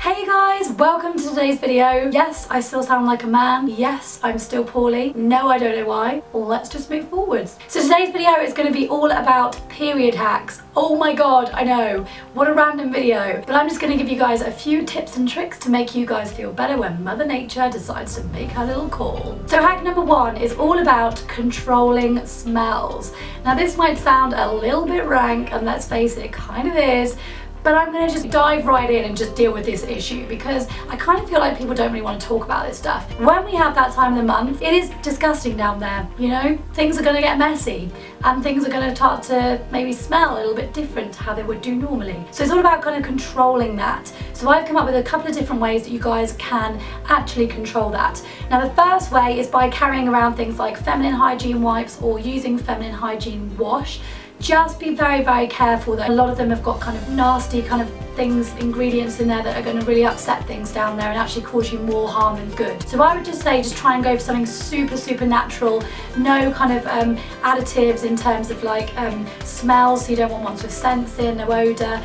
Hey you guys, welcome to today's video. Yes, I still sound like a man. Yes, I'm still poorly. No, I don't know why. Well, let's just move forwards. So today's video is going to be all about period hacks. Oh my god, I know. What a random video. But I'm just going to give you guys a few tips and tricks to make you guys feel better when Mother Nature decides to make her little call. So hack number one is all about controlling smells. Now this might sound a little bit rank, and let's face it, it kind of is. But I'm going to just dive right in and just deal with this issue because I kind of feel like people don't really want to talk about this stuff. When we have that time of the month, it is disgusting down there, you know? Things are going to get messy and things are going to start to maybe smell a little bit different to how they would do normally. So it's all about kind of controlling that. So I've come up with a couple of different ways that you guys can actually control that. Now the first way is by carrying around things like feminine hygiene wipes or using feminine hygiene wash. Just be very, very careful that a lot of them have got kind of nasty kind of things, ingredients in there that are going to really upset things down there and actually cause you more harm than good. So I would just say just try and go for something super, super natural, no kind of additives in terms of like smells, so you don't want ones with scents in, no odour,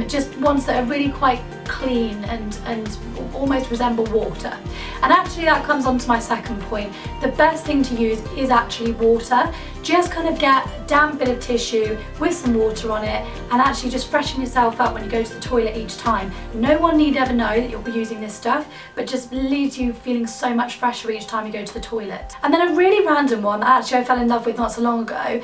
just ones that are really quite clean and almost resemble water. And actually that comes on to my second point. The best thing to use is actually water. Just kind of get a damp bit of tissue with some water on it and actually just freshen yourself up when you go to the toilet each time. No one need ever know that you'll be using this stuff, but just leaves you feeling so much fresher each time you go to the toilet. And then a really random one that actually I fell in love with not so long ago,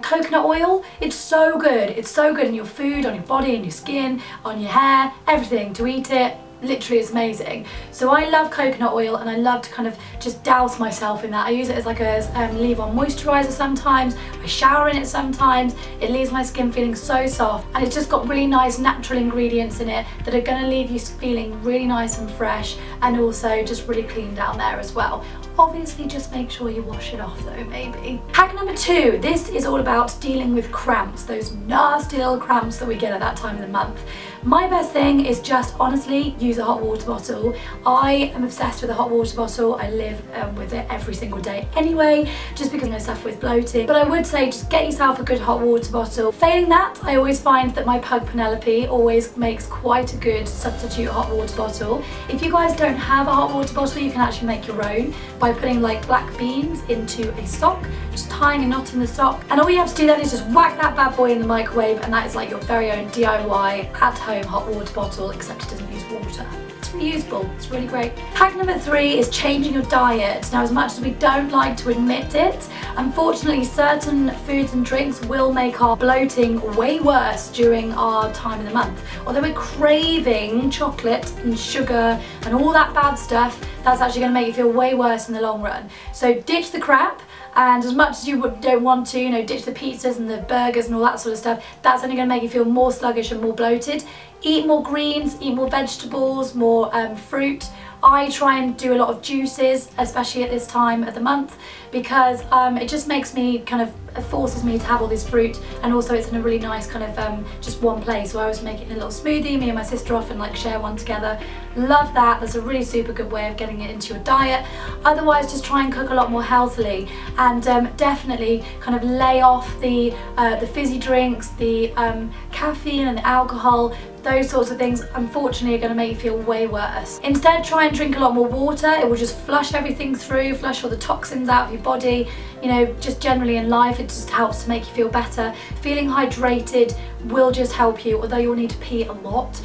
coconut oil. It's so good. It's so good in your food, on your body, in your skin, on your hair, everything. To eat it, literally it's amazing. So I love coconut oil and I love to kind of just douse myself in that. I use it as like a leave-on moisturiser sometimes, I shower in it sometimes. It leaves my skin feeling so soft and it's just got really nice natural ingredients in it that are going to leave you feeling really nice and fresh and also just really clean down there as well. Obviously just make sure you wash it off though, maybe. Hack number two, this is all about dealing with cramps, those nasty little cramps that we get at that time of the month. My best thing is just honestly use a hot water bottle. I am obsessed with a hot water bottle. I live with it every single day anyway, just because I suffer with bloating. But I would say just get yourself a good hot water bottle. Failing that, I always find that my pug Penelope always makes quite a good substitute hot water bottle. If you guys don't have a hot water bottle, you can actually make your own by putting like black beans into a sock, just tying a knot in the sock. And all you have to do then is just whack that bad boy in the microwave and that is like your very own DIY at home hot water bottle, except it doesn't use water. It's reusable, it's really great. Hack number three is changing your diet. Now as much as we don't like to admit it, unfortunately certain foods and drinks will make our bloating way worse during our time of the month. Although we're craving chocolate and sugar and all that bad stuff, that's actually going to make you feel way worse in the long run. So ditch the crap. And as much as you don't want to, you know, ditch the pizzas and the burgers and all that sort of stuff, that's only going to make you feel more sluggish and more bloated. Eat more greens, eat more vegetables, more fruit. I try and do a lot of juices, especially at this time of the month, because it just makes me kind of, it forces me to have all this fruit, and also it's in a really nice kind of just one place. So I always make it in a little smoothie, me and my sister often like share one together. Love that. That's a really super good way of getting it into your diet. Otherwise just try and cook a lot more healthily and definitely kind of lay off the fizzy drinks, the caffeine and the alcohol. Those sorts of things unfortunately are going to make you feel way worse. Instead try and drink a lot more water. It will just flush everything through, flush all the toxins out of your body. You know, just generally in life it just helps to make you feel better. Feeling hydrated will just help you, although you'll need to pee a lot.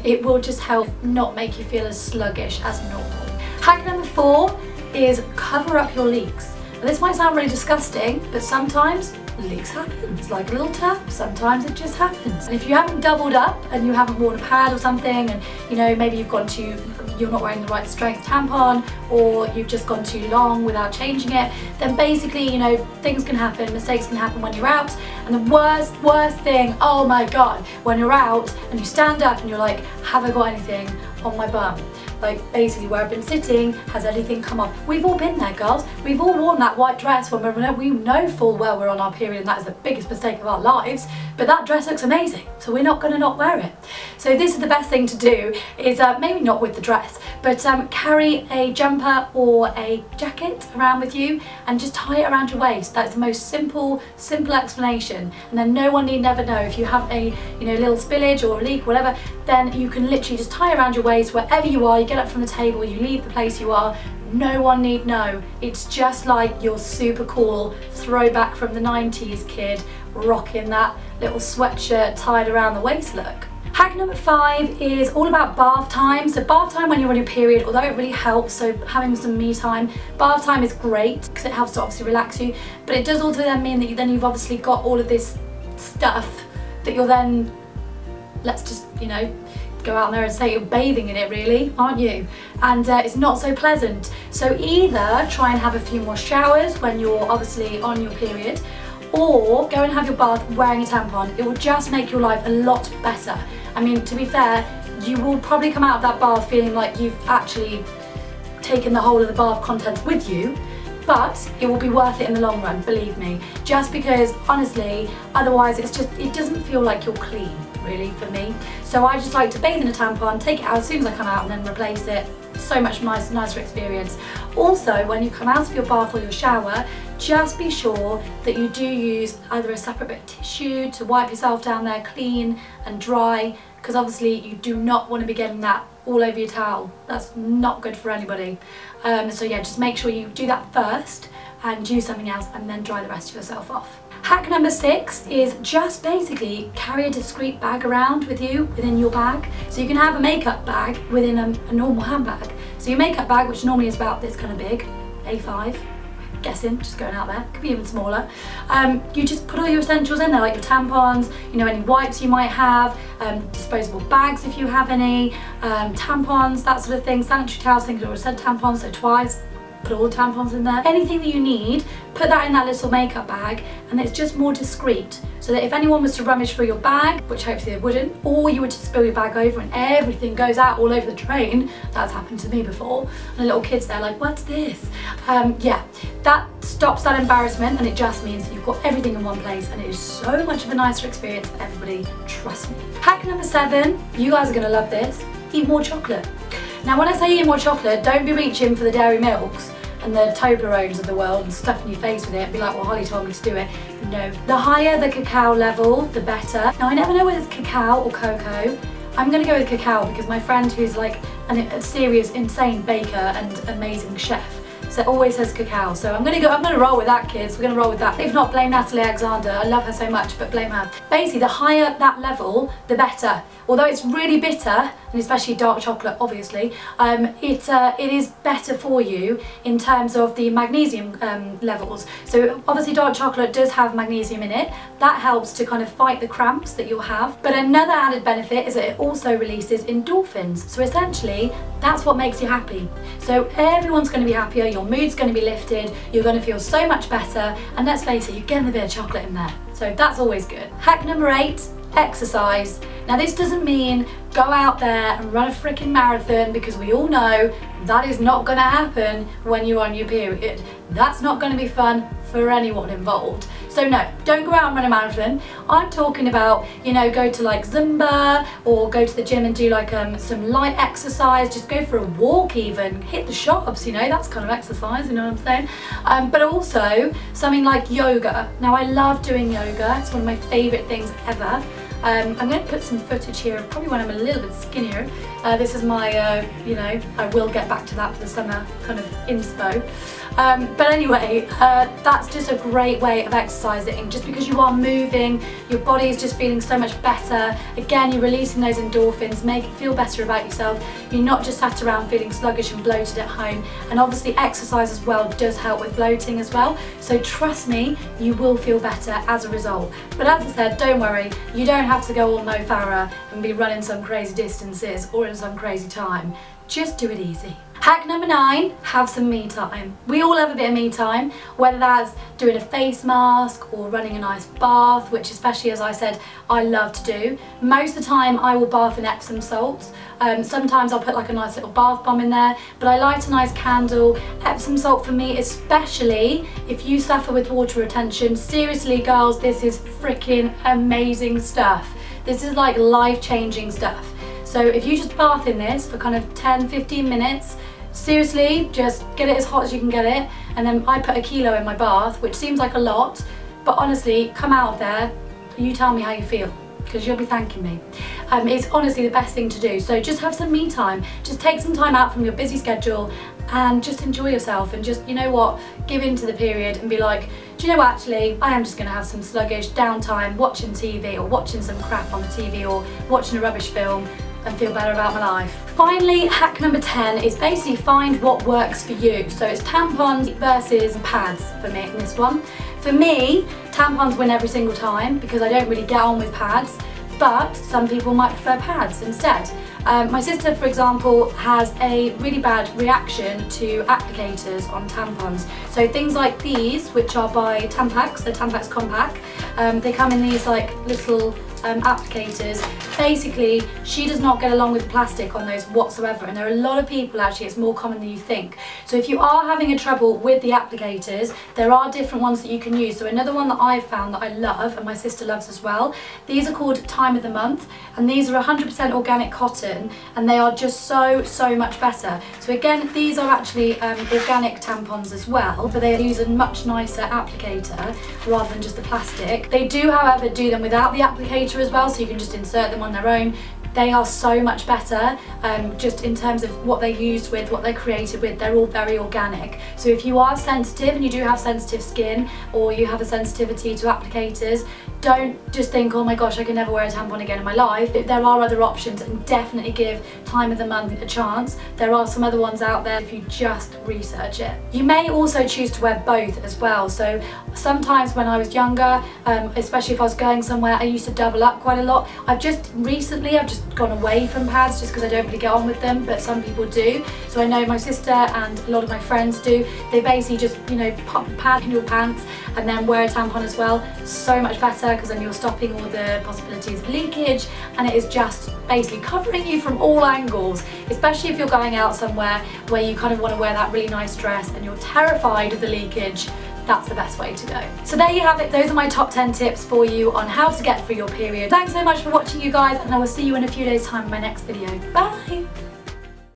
It will just help not make you feel as sluggish as normal. Hack number four is cover up your leaks. Now, this might sound really disgusting, but sometimes leaks happen. It's like a little tap, sometimes it just happens. And if you haven't doubled up and you haven't worn a pad or something, and you know, maybe you're not wearing the right strength tampon, or you've just gone too long without changing it, then basically, you know, things can happen, mistakes can happen when you're out. And the worst thing, oh my god, when you're out and you stand up and you're like, have I got anything on my bum? Like basically where I've been sitting, has anything come off? We've all been there, girls. We've all worn that white dress when we know full well we're on our period and that is the biggest mistake of our lives, but that dress looks amazing, so we're not going to not wear it. So this is the best thing to do, is maybe not with the dress, but carry a jumper or a jacket around with you and just tie it around your waist. That's the most simple explanation, and then no one need never know. If you have a little spillage or a leak or whatever, then you can literally just tie it around your waist waist, wherever you are, you get up from the table, you leave the place you are, no one need know. It's just like your super cool throwback from the 90s kid rocking that little sweatshirt tied around the waist look. Hack number 5 is all about bath time. So bath time when you're on your period, although it really helps, so having some me time, bath time is great because it helps to obviously relax you, but it does also then mean that you've obviously got all of this stuff that you're then, let's just, you know, go out there and say you're bathing in it really, aren't you? And it's not so pleasant. So either try and have a few more showers when you're obviously on your period, or go and have your bath wearing a tampon. It will just make your life a lot better. I mean, to be fair, you will probably come out of that bath feeling like you've actually taken the whole of the bath contents with you, but it will be worth it in the long run, believe me. Just because, honestly, otherwise it doesn't feel like you're clean, really, for me. So I just like to bathe in a tampon, take it out as soon as I come out and then replace it. So much nicer experience. Also, when you come out of your bath or your shower, just be sure that you do use either a separate bit of tissue to wipe yourself down there clean and dry, because obviously you do not want to be getting that all over your towel. That's not good for anybody. So yeah, just make sure you do that first and use something else and then dry the rest of yourself off. Hack number 6 is just basically carry a discreet bag around with you within your bag. So you can have a makeup bag within a normal handbag. So your makeup bag, which normally is about this kind of big, A5, guessing, just going out there, could be even smaller. You just put all your essentials in there, like your tampons, you know, any wipes you might have, disposable bags if you have any, tampons, that sort of thing, sanitary towels, I think I already said tampons, so twice. Put all the tampons in there. Anything that you need, put that in that little makeup bag, and it's just more discreet. So that if anyone was to rummage through your bag, which hopefully they wouldn't, or you were to spill your bag over and everything goes out all over the train, that's happened to me before, and the little kids there like, what's this? Yeah, that stops that embarrassment, and it just means that you've got everything in one place, and it is so much of a nicer experience for everybody, trust me. Hack number 7, you guys are gonna love this, eat more chocolate. Now when I say eat more chocolate, don't be reaching for the dairy milks and the Toblerones of the world and stuffing your face with it and be like, well, Holly told me to do it. No. The higher the cacao level, the better. Now I never know whether it's cacao or cocoa. I'm gonna go with cacao because my friend who's like a serious, insane baker and amazing chef, so it always says cacao. So I'm gonna roll with that, kids. We're gonna roll with that. If not, blame Natalie Alexander. I love her so much, but blame her. Basically, the higher that level, the better. Although it's really bitter, and especially dark chocolate, obviously, it is better for you in terms of the magnesium levels. So obviously dark chocolate does have magnesium in it. That helps to kind of fight the cramps that you'll have. But another added benefit is that it also releases endorphins. So essentially, that's what makes you happy. So everyone's going to be happier, your mood's going to be lifted, you're going to feel so much better, and let's face it, you're getting a bit of chocolate in there. So that's always good. Hack number 8, exercise. Now this doesn't mean go out there and run a freaking marathon, because we all know that is not going to happen when you're on your period. That's not going to be fun for anyone involved. So no, don't go out and run a marathon. I'm talking about, you know, go to like Zumba or go to the gym and do like some light exercise, just go for a walk even, hit the shops, you know, that's kind of exercise, you know what I'm saying? But also something like yoga. Now I love doing yoga, it's one of my favourite things ever. I'm going to put some footage here of probably when I'm a little bit skinnier. This is my, you know, I will get back to that for the summer kind of inspo. But anyway, that's just a great way of exercising, just because you are moving, your body is just feeling so much better. Again, you're releasing those endorphins, make you feel better about yourself. You're not just sat around feeling sluggish and bloated at home. And obviously exercise as well does help with bloating as well. So trust me, you will feel better as a result. But as I said, don't worry, you don't have to go all Mo Farah and be running some crazy distances or in some crazy time. Just do it easy. Hack number 9, have some me time. We all have a bit of me time, whether that's doing a face mask or running a nice bath, which especially, as I said, I love to do. Most of the time I will bath in Epsom salts. Sometimes I'll put like a nice little bath bomb in there, but I light a nice candle. Epsom salt for me, especially if you suffer with water retention, seriously girls, this is freaking amazing stuff. This is like life-changing stuff. So if you just bath in this for kind of 10-15 minutes, seriously, just get it as hot as you can get it. And then I put a kilo in my bath, which seems like a lot, but honestly, come out of there, you tell me how you feel. because you'll be thanking me. It's honestly the best thing to do. So just have some me time. Just take some time out from your busy schedule and just enjoy yourself, and just, you know what, give into the period and be like, do you know what, actually, I am just going to have some sluggish downtime watching TV, or watching some crap on the TV, or watching a rubbish film, and feel better about my life. Finally, hack number 10 is basically find what works for you. So it's tampons versus pads for me in this one. For me, tampons win every single time because I don't really get on with pads, but some people might prefer pads instead. My sister, for example, has a really bad reaction to applicators on tampons. So things like these, which are by Tampax, the Tampax Compact, they come in these like little applicators. Basically, she does not get along with plastic on those whatsoever, and there are a lot of people, actually, it's more common than you think. So if you are having a trouble with the applicators, there are different ones that you can use. So another one that I've found that I love, and my sister loves as well, these are called Time of the Month, and these are 100% organic cotton, and they are just so much better. So again, these are actually organic tampons as well, but they use a much nicer applicator rather than just the plastic. They do, however, do them without the applicator as well, so you can just insert them on their own. They are so much better, just in terms of what they're used with, what they're created with. They're all very organic. So if you are sensitive and you do have sensitive skin, or you have a sensitivity to applicators, don't just think, oh my gosh, I can never wear a tampon again in my life. There are other options, and definitely give Time of the Month a chance. There are some other ones out there if you just research it. You may also choose to wear both as well. So sometimes when I was younger, especially if I was going somewhere, I used to double up quite a lot. I've just gone away from pads just because I don't really get on with them, but some people do. So I know my sister and a lot of my friends do. They basically just, you know, pop the pad in your pants and then wear a tampon as well. So much better, because then you're stopping all the possibilities of leakage, and it is just basically covering you from all angles, especially if you're going out somewhere where you kind of want to wear that really nice dress and you're terrified of the leakage. That's the best way to go. So there you have it. Those are my top 10 tips for you on how to get through your period. Thanks so much for watching, you guys, and I will see you in a few days' time in my next video. Bye!